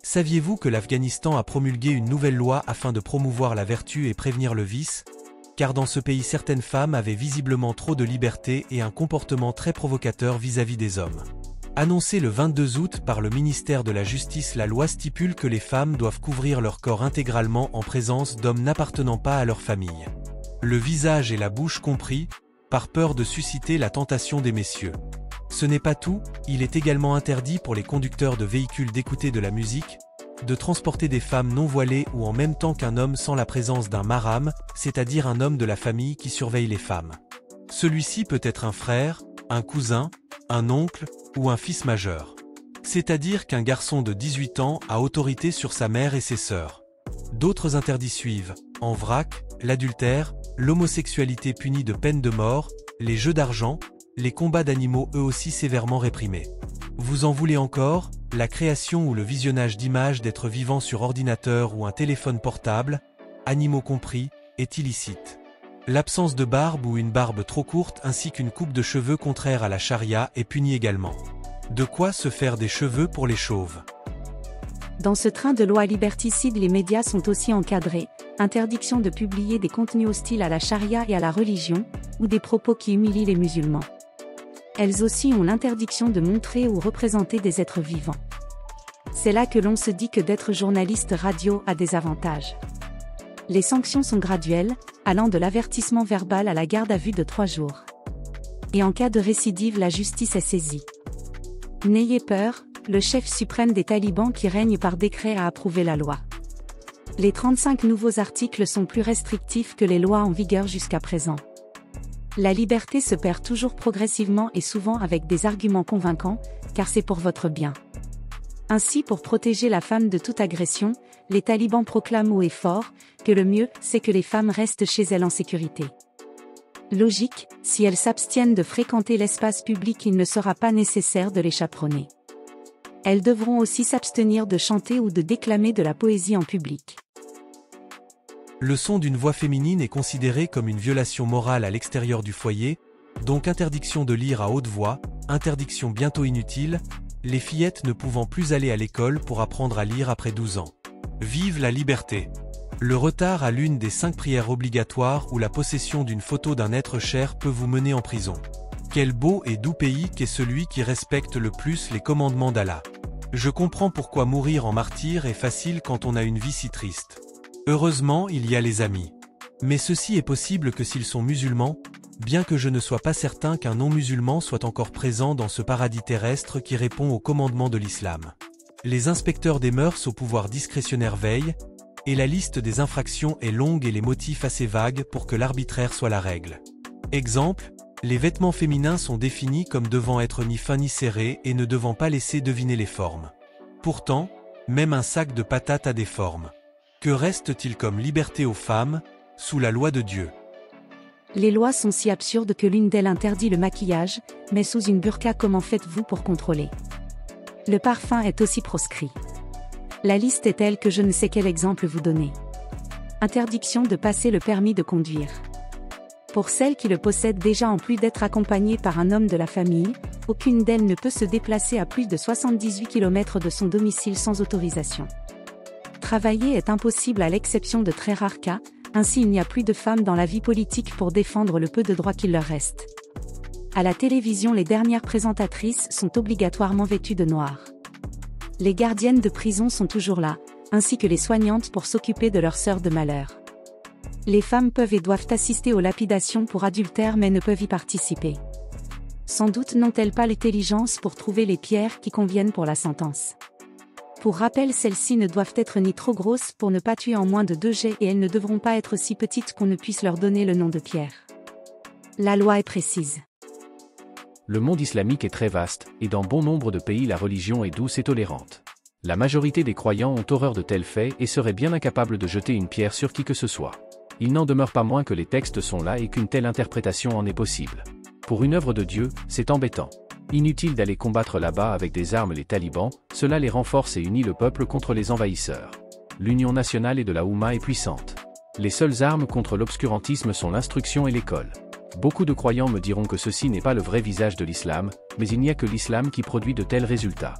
Saviez-vous que l'Afghanistan a promulgué une nouvelle loi afin de promouvoir la vertu et prévenir le vice? Car dans ce pays certaines femmes avaient visiblement trop de liberté et un comportement très provocateur vis-à-vis des hommes. Annoncée le 22 août par le ministère de la Justice, la loi stipule que les femmes doivent couvrir leur corps intégralement en présence d'hommes n'appartenant pas à leur famille. Le visage et la bouche compris, par peur de susciter la tentation des messieurs. Ce n'est pas tout, il est également interdit pour les conducteurs de véhicules d'écouter de la musique, de transporter des femmes non voilées ou en même temps qu'un homme sans la présence d'un mahram, c'est-à-dire un homme de la famille qui surveille les femmes. Celui-ci peut être un frère, un cousin, un oncle ou un fils majeur. C'est-à-dire qu'un garçon de 18 ans a autorité sur sa mère et ses sœurs. D'autres interdits suivent, en vrac, l'adultère, l'homosexualité punie de peine de mort, les jeux d'argent, les combats d'animaux eux aussi sévèrement réprimés. Vous en voulez encore? La création ou le visionnage d'images d'êtres vivants sur ordinateur ou un téléphone portable, animaux compris, est illicite. L'absence de barbe ou une barbe trop courte ainsi qu'une coupe de cheveux contraire à la charia est punie également. De quoi se faire des cheveux pour les chauves? Dans ce train de loi liberticide, les médias sont aussi encadrés. Interdiction de publier des contenus hostiles à la charia et à la religion, ou des propos qui humilient les musulmans. Elles aussi ont l'interdiction de montrer ou représenter des êtres vivants. C'est là que l'on se dit que d'être journaliste radio a des avantages. Les sanctions sont graduelles, allant de l'avertissement verbal à la garde à vue de 3 jours. Et en cas de récidive, la justice est saisie. N'ayez peur, le chef suprême des talibans qui règne par décret a approuvé la loi. Les 35 nouveaux articles sont plus restrictifs que les lois en vigueur jusqu'à présent. La liberté se perd toujours progressivement et souvent avec des arguments convaincants, car c'est pour votre bien. Ainsi, pour protéger la femme de toute agression, les talibans proclament haut et fort que le mieux, c'est que les femmes restent chez elles en sécurité. Logique, si elles s'abstiennent de fréquenter l'espace public, il ne sera pas nécessaire de les chaperonner. Elles devront aussi s'abstenir de chanter ou de déclamer de la poésie en public. Le son d'une voix féminine est considéré comme une violation morale à l'extérieur du foyer, donc interdiction de lire à haute voix, interdiction bientôt inutile, les fillettes ne pouvant plus aller à l'école pour apprendre à lire après 12 ans. Vive la liberté! Le retard à l'une des 5 prières obligatoires ou la possession d'une photo d'un être cher peut vous mener en prison. Quel beau et doux pays qu'est celui qui respecte le plus les commandements d'Allah. Je comprends pourquoi mourir en martyr est facile quand on a une vie si triste. Heureusement, il y a les amis. Mais ceci est possible que s'ils sont musulmans, bien que je ne sois pas certain qu'un non-musulman soit encore présent dans ce paradis terrestre qui répond aux commandements de l'islam. Les inspecteurs des mœurs au pouvoir discrétionnaire veillent, et la liste des infractions est longue et les motifs assez vagues pour que l'arbitraire soit la règle. Exemple, les vêtements féminins sont définis comme devant être ni fins ni serrés et ne devant pas laisser deviner les formes. Pourtant, même un sac de patates a des formes. Que reste-t-il comme liberté aux femmes, sous la loi de Dieu? Les lois sont si absurdes que l'une d'elles interdit le maquillage, mais sous une burqa, comment faites-vous pour contrôler? Le parfum est aussi proscrit. La liste est telle que je ne sais quel exemple vous donner. Interdiction de passer le permis de conduire. Pour celles qui le possèdent déjà, en plus d'être accompagnées par un homme de la famille, aucune d'elles ne peut se déplacer à plus de 78 km de son domicile sans autorisation. Travailler est impossible à l'exception de très rares cas, ainsi il n'y a plus de femmes dans la vie politique pour défendre le peu de droits qu'il leur reste. À la télévision, les dernières présentatrices sont obligatoirement vêtues de noir. Les gardiennes de prison sont toujours là, ainsi que les soignantes pour s'occuper de leurs sœurs de malheur. Les femmes peuvent et doivent assister aux lapidations pour adultère mais ne peuvent y participer. Sans doute n'ont-elles pas l'intelligence pour trouver les pierres qui conviennent pour la sentence. Pour rappel, celles-ci ne doivent être ni trop grosses pour ne pas tuer en moins de 2 jets et elles ne devront pas être si petites qu'on ne puisse leur donner le nom de pierre. La loi est précise. Le monde islamique est très vaste, et dans bon nombre de pays la religion est douce et tolérante. La majorité des croyants ont horreur de tels faits et seraient bien incapables de jeter une pierre sur qui que ce soit. Il n'en demeure pas moins que les textes sont là et qu'une telle interprétation en est possible. Pour une œuvre de Dieu, c'est embêtant. Inutile d'aller combattre là-bas avec des armes les talibans, cela les renforce et unit le peuple contre les envahisseurs. L'union nationale et de la Oumma est puissante. Les seules armes contre l'obscurantisme sont l'instruction et l'école. Beaucoup de croyants me diront que ceci n'est pas le vrai visage de l'islam, mais il n'y a que l'islam qui produit de tels résultats.